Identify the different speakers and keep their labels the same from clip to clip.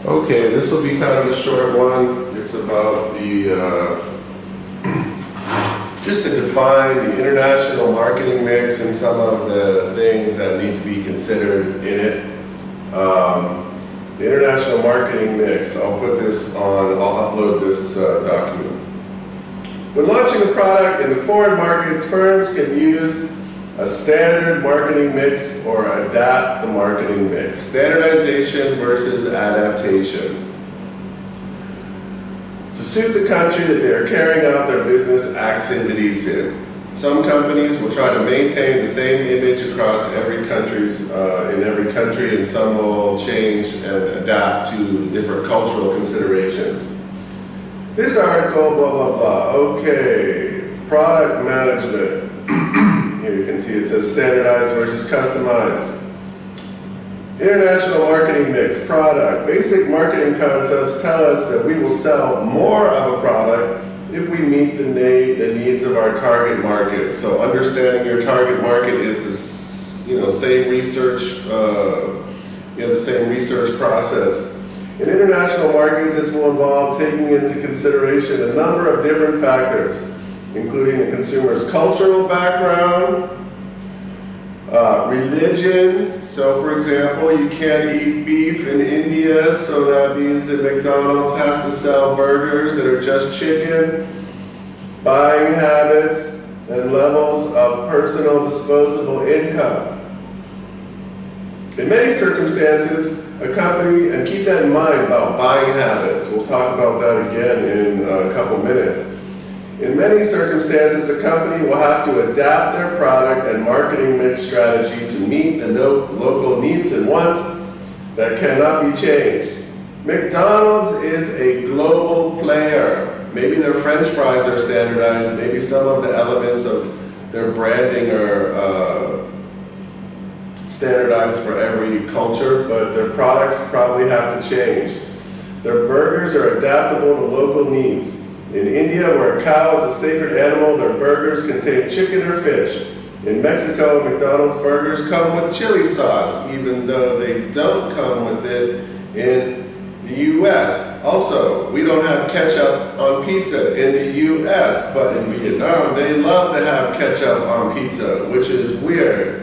Speaker 1: Okay, this will be kind of a short one. It's about just to define the international marketing mix and some of the things that need to be considered in it. The international marketing mix, I'll upload this document. When launching a product in the foreign markets, firms can use a standard marketing mix or adapt the marketing mix. Standardization versus adaptation. To suit the country that they are carrying out their business activities in. Some companies will try to maintain the same image across in every country, and some will change and adapt to different cultural considerations. This article, blah, blah, blah. Okay, product management. Here you can see it says standardized versus customized. International marketing mix, product. Basic marketing concepts tell us that we will sell more of a product if we meet the needs of our target market. So understanding your target market is the same research, the same research process. In international markets, this will involve taking into consideration a number of different factors, including the consumer's cultural background, religion. So for example, you can't eat beef in India, so that means that McDonald's has to sell burgers that are just chicken. Buying habits and levels of personal disposable income. In many circumstances, a company, and keep that in mind about buying habits, we'll talk about that again in a couple minutes. In many circumstances, a company will have to adapt their product and marketing mix strategy to meet the local needs and wants that cannot be changed. McDonald's is a global player. Maybe their French fries are standardized, maybe some of the elements of their branding are standardized for every culture, but their products probably have to change. Their burgers are adaptable to local needs. In India, where a cow is a sacred animal, their burgers contain chicken or fish. In Mexico, McDonald's burgers come with chili sauce, even though they don't come with it in the U.S. Also, we don't have ketchup on pizza in the U.S., but in Vietnam, they love to have ketchup on pizza, which is weird.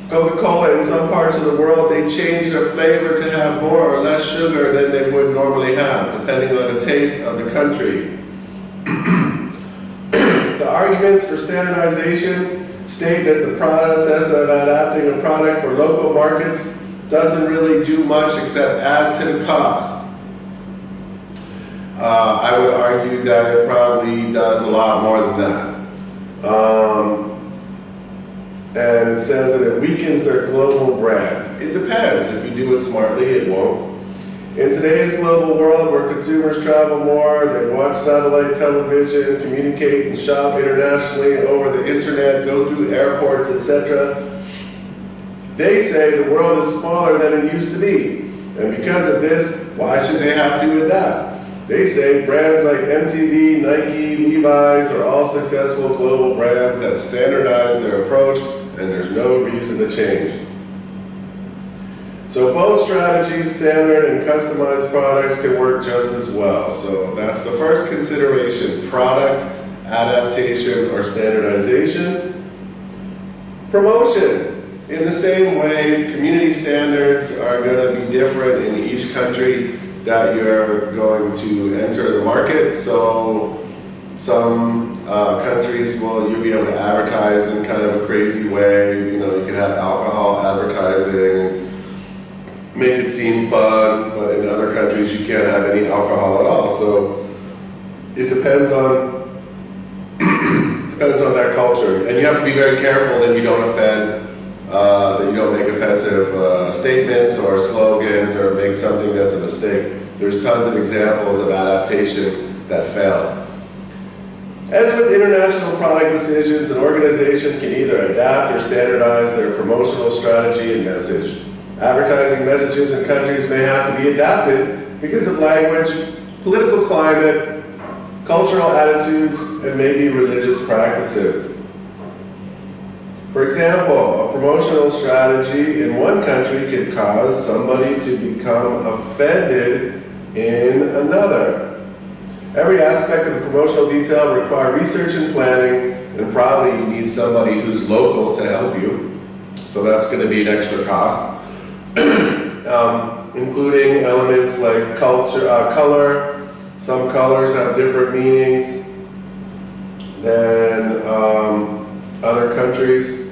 Speaker 1: Coca-Cola, in some parts of the world, they change their flavor to have more or less sugar than they would normally have, depending on the taste of the country. The arguments for standardization state that the process of adapting a product for local markets doesn't really do much except add to the cost. I would argue that it probably does a lot more than that. And it says that it weakens their global brand. It depends. If you do it smartly, it won't. In today's global world where consumers travel more, they watch satellite television, communicate and shop internationally over the internet, go through airports, etc., they say the world is smaller than it used to be. And because of this, why should they have to adapt? They say brands like MTV, Nike, Levi's are all successful global brands that standardize their approach, and there's no reason to change. So both strategies, standard and customized products, can work just as well. So that's the first consideration: product, adaptation, or standardization. Promotion. In the same way, community standards are going to be different in each country that you're going to enter the market. So some countries you'll be able to advertise in kind of a crazy way. You can have alcohol advertising and make it seem fun, but in other countries you can't have any alcohol at all. So it depends on that culture, and you have to be very careful that you don't offend. That you don't make offensive statements or slogans or make something that's a mistake. There's tons of examples of adaptation that fail. As with international product decisions, an organization can either adapt or standardize their promotional strategy and message. Advertising messages in countries may have to be adapted because of language, political climate, cultural attitudes, and maybe religious practices. For example, a promotional strategy in one country could cause somebody to become offended in another. Every aspect of the promotional detail requires research and planning, and probably you need somebody who's local to help you. So that's going to be an extra cost. Including elements like color. Some colors have different meanings than other countries.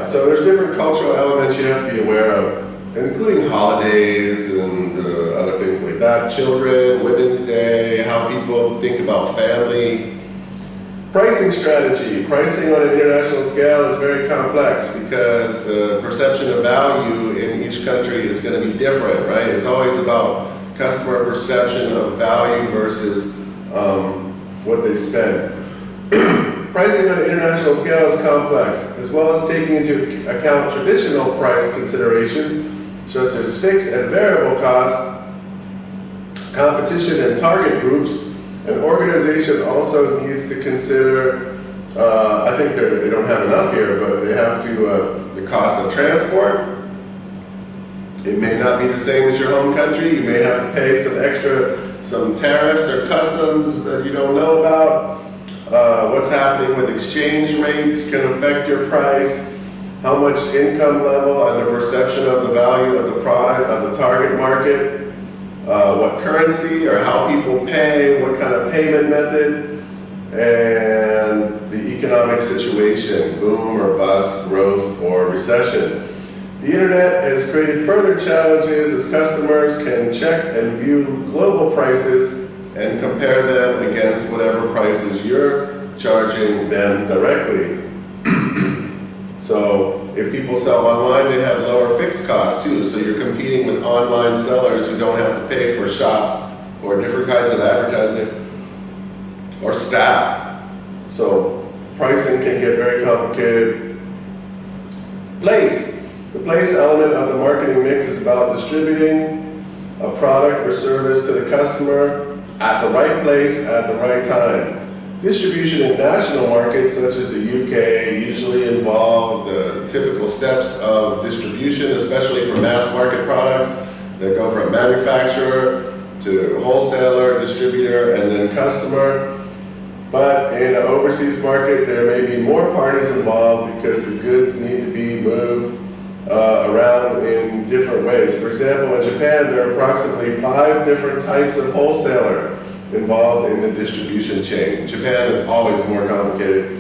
Speaker 1: So there's different cultural elements you have to be aware of, including holidays and other things like that. Children, Women's Day, how people think about family. Pricing strategy. Pricing on an international scale is very complex because the perception of value in each country is going to be different, right? It's always about customer perception of value versus what they spend. Pricing on an international scale is complex, as well as taking into account traditional price considerations, such as fixed and variable costs, competition and target groups. An organization also needs to consider, I think they don't have enough here, but they have to, the cost of transport. It may not be the same as your home country. You may have to pay some tariffs or customs that you don't know about. What's happening with exchange rates can affect your price. How much income level and the perception of the value of the product, of the target market. What currency or how people pay, what kind of payment method, and the economic situation, boom or bust, growth or recession. The internet has created further challenges as customers can check and view global prices and compare them against whatever prices you're charging them directly. So if people sell online, they have lower fixed costs too. So you're competing with online sellers who don't have to pay for shops or different kinds of advertising or staff. So pricing can get very complicated. Place. The place element of the marketing mix is about distributing a product or service to the customer at the right place at the right time. Distribution in national markets, such as the UK, usually involve the typical steps of distribution, especially for mass market products that go from manufacturer to wholesaler, distributor, and then customer. But in an overseas market, there may be more parties involved because the goods need to be moved around in different ways. For example, in Japan, there are approximately 5 different types of wholesaler involved in the distribution chain. Japan is always more complicated.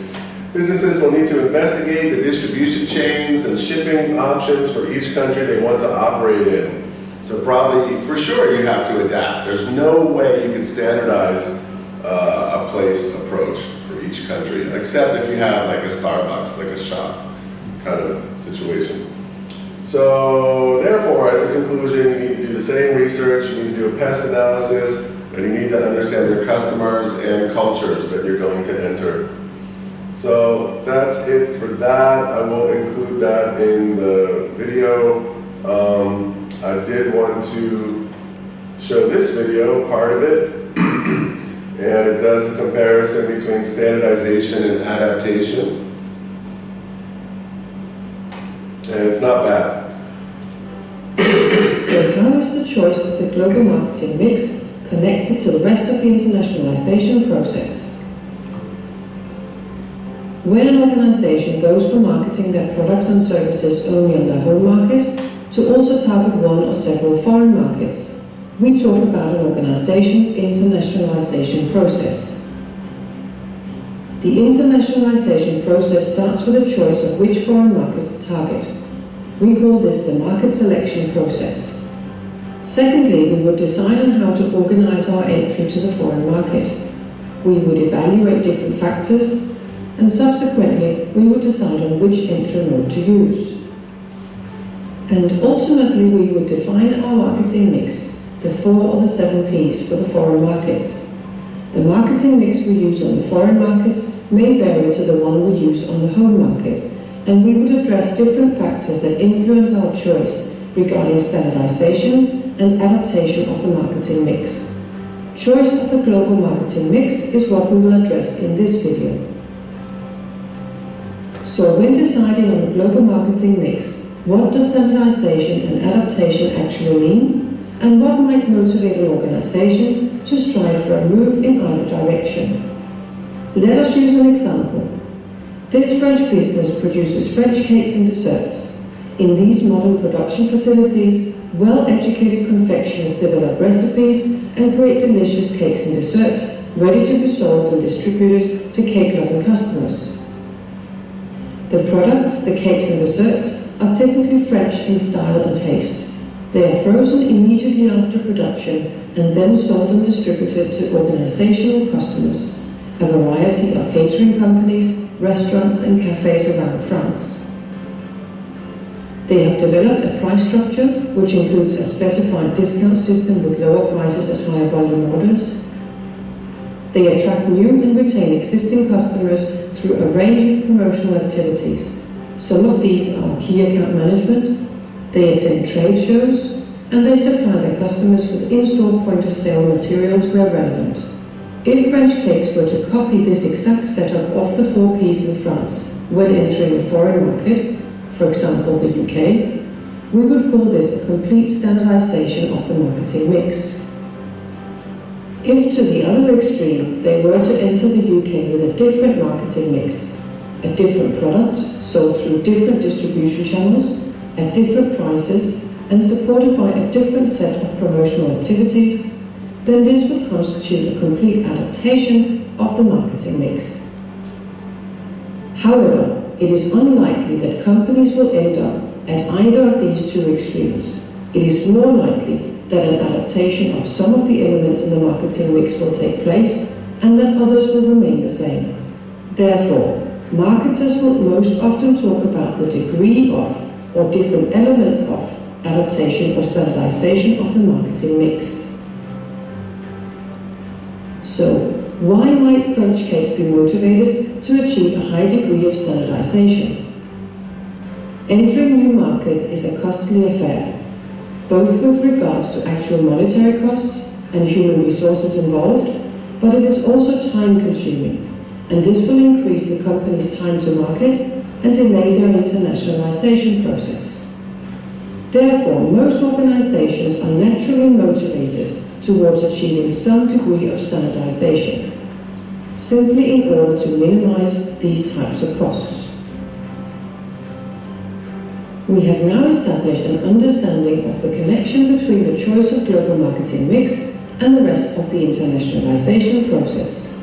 Speaker 1: Businesses will need to investigate the distribution chains and shipping options for each country they want to operate in. So probably, for sure, you have to adapt. There's no way you can standardize a place approach for each country, except if you have like a Starbucks, like a shop kind of situation. So therefore, as a conclusion, you need to do the same research, you need to do a pest analysis, and you need to understand your customers and cultures that you're going to enter. So that's it for that. I will include that in the video. I did want to show this video, part of it, and it does a comparison between standardization and adaptation. And it's not bad.
Speaker 2: So how is the choice of the global marketing mix connected to the rest of the internationalization process? When an organization goes from marketing their products and services only on their home market to also target one or several foreign markets, we talk about an organization's internationalization process. The internationalization process starts with a choice of which foreign markets to target. We call this the market selection process. Secondly, we would decide on how to organize our entry to the foreign market. We would evaluate different factors, and subsequently, we would decide on which entry mode to use. And ultimately, we would define our marketing mix, the 4 or the 7 Ps for the foreign markets. The marketing mix we use on the foreign markets may vary to the one we use on the home market, and we would address different factors that influence our choice regarding standardization, and adaptation of the marketing mix. Choice of the global marketing mix is what we will address in this video. So when deciding on the global marketing mix, what does standardization and adaptation actually mean, and what might motivate an organization to strive for a move in either direction? Let us use an example. This French business produces French cakes and desserts. In these modern production facilities, well-educated confectioners develop recipes and create delicious cakes and desserts ready to be sold and distributed to cake-loving customers. The products, the cakes and desserts, are typically French in style and taste. They are frozen immediately after production and then sold and distributed to organizational customers, a variety of catering companies, restaurants and cafes around France. They have developed a price structure which includes a specified discount system with lower prices at higher volume orders. They attract new and retain existing customers through a range of promotional activities. Some of these are key account management, they attend trade shows, and they supply their customers with in-store point-of-sale materials where relevant. If French cakes were to copy this exact setup of the 4 Ps in France when entering a foreign market, for example the UK, we would call this a complete standardization of the marketing mix. If to the other extreme they were to enter the UK with a different marketing mix, a different product sold through different distribution channels, at different prices, and supported by a different set of promotional activities, then this would constitute a complete adaptation of the marketing mix. However, it is unlikely that companies will end up at either of these 2 extremes. It is more likely that an adaptation of some of the elements in the marketing mix will take place and that others will remain the same. Therefore, marketers will most often talk about the degree of or different elements of adaptation or standardization of the marketing mix. So, why might French cakes be motivated to achieve a high degree of standardization? Entering new markets is a costly affair, both with regards to actual monetary costs and human resources involved, but it is also time-consuming, and this will increase the company's time to market and delay their internationalization process. Therefore, most organizations are naturally motivated towards achieving some degree of standardization, simply in order to minimize these types of costs. We have now established an understanding of the connection between the choice of global marketing mix and the rest of the internationalization process,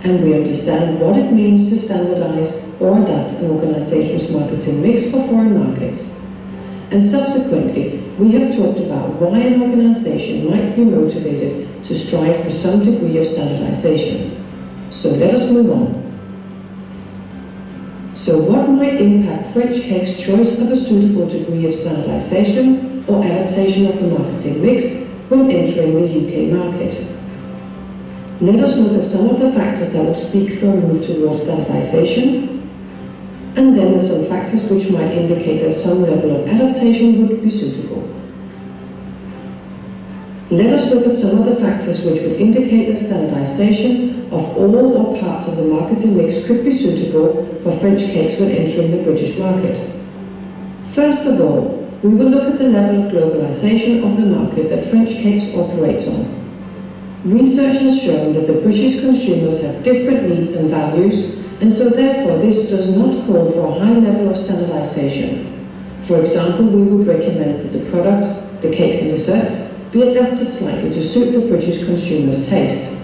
Speaker 2: and we understand what it means to standardize or adapt an organization's marketing mix for foreign markets. And subsequently, we have talked about why an organization might be motivated to strive for some degree of standardization. So let us move on. So what might impact French cake's choice of a suitable degree of standardization or adaptation of the marketing mix when entering the UK market? Let us look at some of the factors that would speak for a move towards standardization, and then at some factors which might indicate that some level of adaptation would be suitable. Let us look at some of the factors which would indicate that standardization of all or parts of the marketing mix could be suitable for French cakes when entering the British market. First of all, we will look at the level of globalization of the market that French cakes operates on. Research has shown that the British consumers have different needs and values, and so therefore this does not call for a high level of standardization. For example, we would recommend that the product, the cakes and desserts, be adapted slightly to suit the British consumer's taste.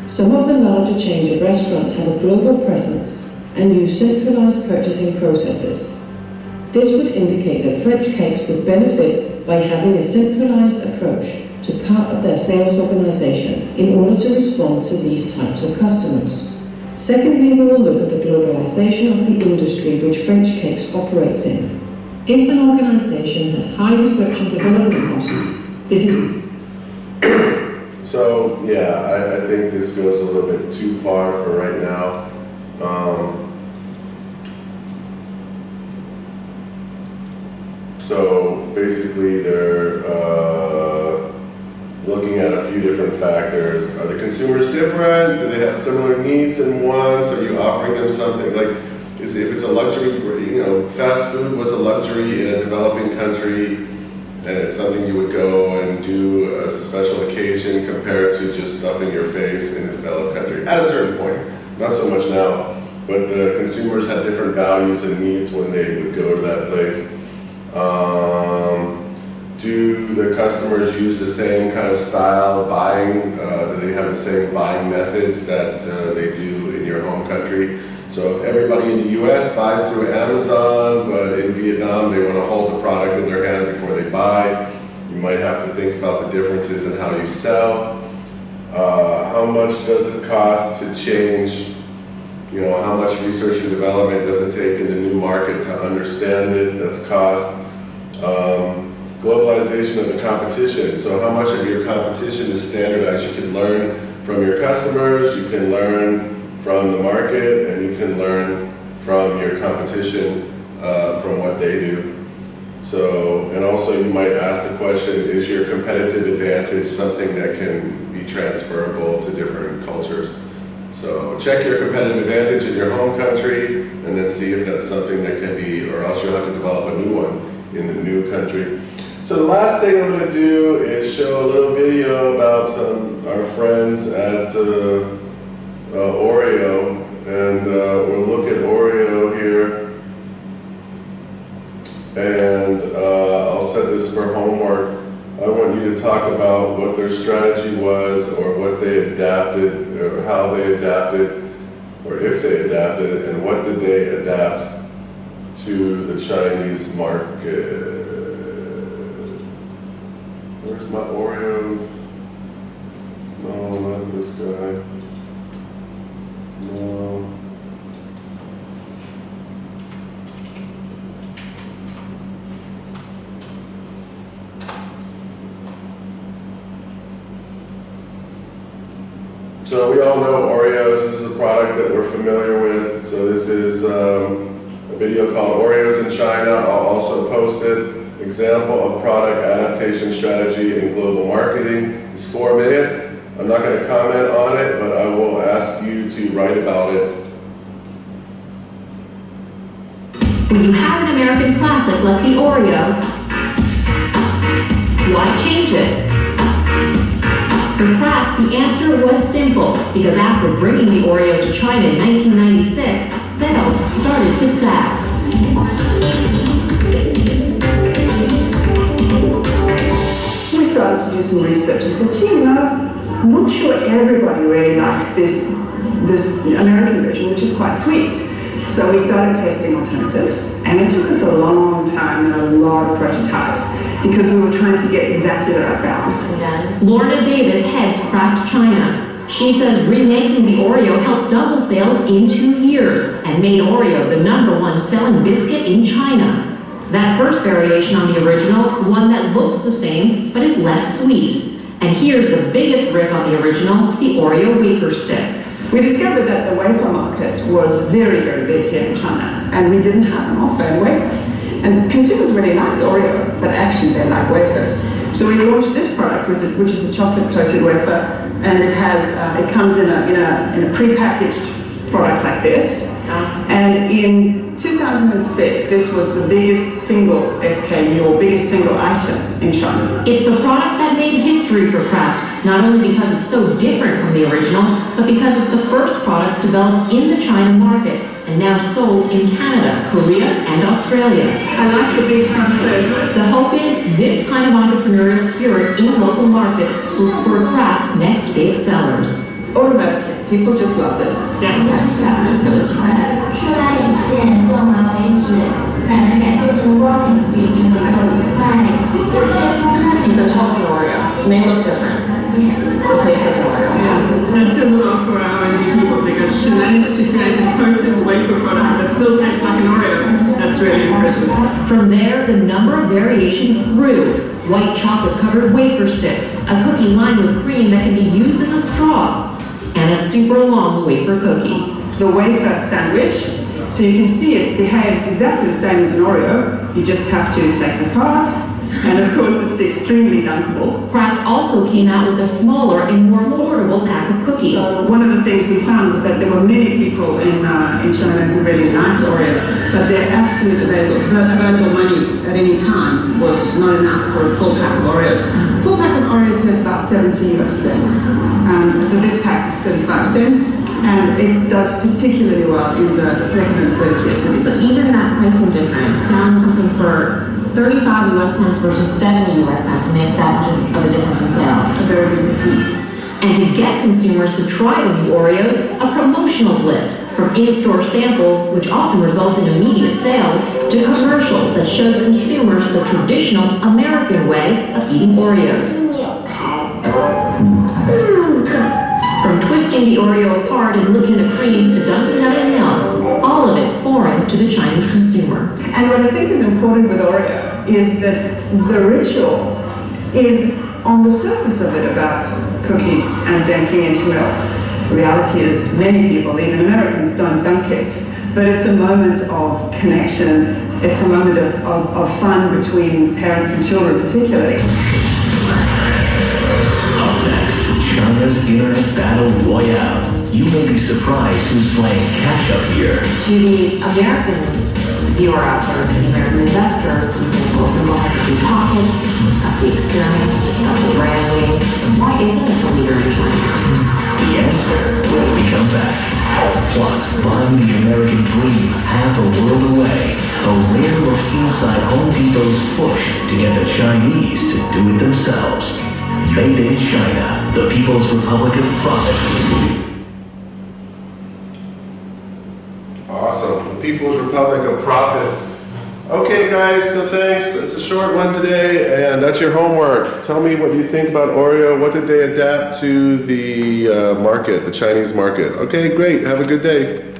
Speaker 2: Some of the larger chains of restaurants have a global presence and use centralized purchasing processes. This would indicate that French cakes would benefit by having a centralized approach to part of their sales organization in order to respond to these types of customers. Secondly, we will look at the globalization of the industry which French cakes operates in. If an organization has high research and development costs, this is...
Speaker 1: So, yeah, I think this goes a little bit too far for right now. So basically they're looking at a few different factors. Are the consumers different? Do they have similar needs and wants? Are you offering them something like, if it's a luxury, fast food was a luxury in a developing country, and it's something you would go and do as a special occasion compared to just stuffing your face in a developed country. At a certain point, not so much now, but the consumers had different values and needs when they would go to that place. Do the customers use the same kind of style of buying? Do they have the same buying methods that they do in your home country? So if everybody in the US buys through Amazon, but in Vietnam they want to hold the product in their hand before they buy, you might have to think about the differences in how you sell. How much does it cost to change? How much research and development does it take in the new market to understand it? That's cost. Globalization of the competition. So how much of your competition is standardized? You can learn from your customers, you can learn from the market, and you can learn from your competition from what they do. So, and also you might ask the question, is your competitive advantage something that can be transferable to different cultures? So check your competitive advantage in your home country, and then see if that's something that can be, or else you'll have to develop a new one in the new country. So the last thing I'm going to do is show a little video about our friends at Oreo, and we'll look at Oreo here, and I'll set this for homework. I want you to talk about what their strategy was, or what they adapted, or how they adapted, or if they adapted, and what did they adapt to the Chinese market. Where's my Oreos? No, not this guy. No. So we all know Oreos. This is a product that we're familiar with. So this is a video called Oreos in China. I'll also post it. Example of product adaptation strategy in global marketing. It's 4 minutes. I'm not going to comment on it, but I will ask you to write about it.
Speaker 3: When you have an American classic like the Oreo, why change it? For Kraft, the answer was simple, because after bringing the Oreo to China in 1996, sales started to sag.
Speaker 4: We started to do some research and said, I'm not sure everybody really likes this American version, which is quite sweet. So we started testing alternatives, and it took us a long time and a lot of prototypes because we were trying to get exactly the right balance.
Speaker 3: Lorna Davis heads Kraft China. She says remaking the Oreo helped double sales in 2 years and made Oreo the #1 selling biscuit in China. That first variation on the original, one that looks the same but is less sweet. And here's the biggest brick on the original, the Oreo wafer stick.
Speaker 4: We discovered that the wafer market was very, very big here in China, and we didn't have an offer in wafer. And consumers really liked Oreo, but actually they like wafers. So we launched this product, which is a chocolate-coated wafer, and it comes in a pre-packaged product like this. And in 2006, this was the biggest single SKU, or biggest single item in China.
Speaker 3: It's the product that made history for Kraft, not only because it's so different from the original, but because it's the first product developed in the China market and now sold in Canada, Korea, and Australia.
Speaker 4: I like the big front first.
Speaker 3: The hope is this kind of entrepreneurial spirit in local markets will spur Kraft's next big sellers.
Speaker 4: Automatically, people just loved it. Yes.
Speaker 5: 说来有限，落马为止。感人感谢烛光，并祝你购物愉快。
Speaker 6: The chocolate Oreo may look different. It tastes like Oreo.
Speaker 7: Yeah, that says a lot for our R&D people because she managed to create a potent wafer product that still tastes like an Oreo. That's really impressive.
Speaker 3: From there, the number of variations grew. White chocolate-covered wafer sticks, a cookie lined with cream that can be used as a straw, and a super long wafer cookie.
Speaker 4: The wafer sandwich, so you can see it behaves exactly the same as an Oreo. You just have to take it apart, And of course, it's extremely dunkable.
Speaker 3: Kraft also came out with a smaller and more affordable pack of cookies.
Speaker 4: So one of the things we found was that there were many people in China who really liked Oreo, but their absolute available money at any time was not enough for a full pack of Oreos. A full pack of Oreos has about 70 US cents. So this pack is 35 cents, and it does particularly well in the second and third tier cities.
Speaker 6: So even that pricing difference, selling something for 35 US cents versus 70 US cents makes that much of a difference in sales.
Speaker 4: It's a very big difference.
Speaker 3: And to get consumers to try the new Oreos, a promotional blitz from in-store samples, which often result in immediate sales, to commercials that show consumers the traditional American way of eating Oreos. From twisting the Oreo apart and licking the cream to dunking it in milk, all of it foreign to the Chinese consumer.
Speaker 4: And what I think is important with Oreo is that the ritual is on the surface of it about cookies and dunking into milk. The reality is many people, even Americans, don't dunk it, but it's a moment of connection. It's a moment of fun between parents and children particularly.
Speaker 8: Up next, China's Internet Battle Royale. You may be surprised who's playing catch-up here.
Speaker 6: To the American viewer out there, the American investor, people has the pockets, it's got the experience, it's got the branding. Why isn't it a leader in China?
Speaker 8: The answer when we come back. Plus, find the American dream half a world away. A rare look inside Home Depot's push to get the Chinese to do it themselves. Made in China, the People's Republic of Profit.
Speaker 1: Awesome. The People's Republic of Profit. Okay, guys, so thanks. It's a short one today, and that's your homework. Tell me what you think about Oreo. What did they adapt to the market, the Chinese market? Okay, great. Have a good day.